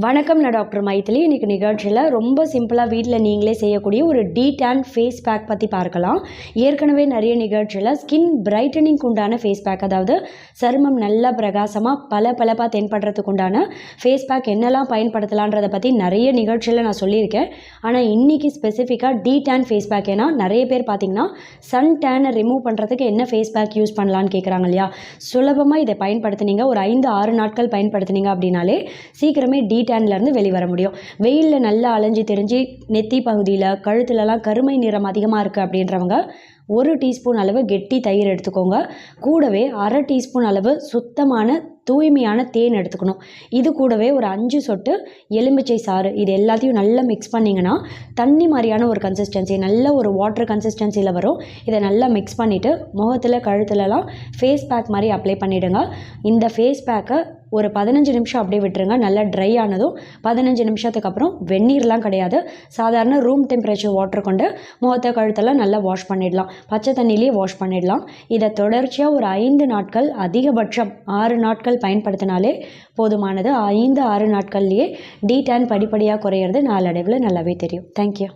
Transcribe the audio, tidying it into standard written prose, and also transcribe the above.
வணக்கம், நான் டாக்டர் மைதிலி. இன்றைக்கி நிகழ்ச்சியில் ரொம்ப சிம்பிளாக வீட்டில் நீங்களே செய்யக்கூடிய ஒரு டீடான் ஃபேஸ் பேக் பற்றி பார்க்கலாம். ஏற்கனவே நிறைய நிகழ்ச்சியில் ஸ்கின் பிரைட்டனிங்க்கு உண்டான ஃபேஸ் பேக், அதாவது சருமம் நல்லா பிரகாசமாக பளபளப்பாக தென்படுறதுக்கு உண்டான ஃபேஸ் பேக் என்னெல்லாம் பயன்படுத்தலான்றதை பற்றி நிறைய நிகழ்ச்சியில் நான் சொல்லியிருக்கேன். ஆனால் இன்றைக்கி ஸ்பெசிஃபிக்காக டீடான் ஃபேஸ் பேக், ஏன்னா நிறைய பேர் பார்த்திங்கன்னா சன் டேனை ரிமூவ் பண்ணுறதுக்கு என்ன ஃபேஸ் பேக் யூஸ் பண்ணலான்னு கேட்குறாங்க இல்லையா. சுலபமாக இதை பயன்படுத்தினீங்க, ஒரு 5-6 நாட்கள் பயன்படுத்தினீங்க அப்படின்னாலே சீக்கிரமே டேன்லேருந்து வெளிவர முடியும். வெயிலில் நல்லா அலைஞ்சி தெரிஞ்சு நெத்தி பகுதியில் கழுத்துலலாம் கருமை நிறம் அதிகமாக இருக்குது அப்படின்றவங்க 1 டீஸ்பூன் அளவு கெட்டி தயிர் எடுத்துக்கோங்க. கூடவே 1/2 டீஸ்பூன் அளவு சுத்தமான தூய்மையான தேன் எடுத்துக்கணும். இது கூடவே ஒரு 5 சொட்டு எலுமிச்சை சாறு, இது எல்லாத்தையும் நல்லா மிக்ஸ் பண்ணிங்கன்னா தண்ணி மாதிரியான ஒரு கன்சிஸ்டன்சி, நல்ல ஒரு வாட்டர் கன்சிஸ்டன்சியில் வரும். இதை நல்லா மிக்ஸ் பண்ணிவிட்டு முகத்தில் கழுத்துலலாம் ஃபேஸ் பேக் மாதிரி அப்ளை பண்ணிவிடுங்க. இந்த ஃபேஸ் பேக்கை ஒரு 15 நிமிஷம் அப்படியே விட்டுருங்க. நல்லா ட்ரை ஆனதும் 15 நிமிஷத்துக்கு அப்புறம் வெந்நீர்லாம் கிடையாது, சாதாரண ரூம் டெம்பரேச்சர் வாட்டர் கொண்டு முகத்தை கழுத்தெல்லாம் நல்லா வாஷ் பண்ணிடலாம். பச்சை தண்ணியிலேயே வாஷ் பண்ணிடலாம். இதை தொடர்ச்சியாக ஒரு 5 நாட்கள், அதிகபட்சம் 6 நாட்கள் பயன்படுத்தினாலே போதுமானது. 5-6 நாட்கள்லேயே டீடான் படிப்படியாக குறையிறது நாளடைவில் நல்லாவே தெரியும். தேங்க்யூ.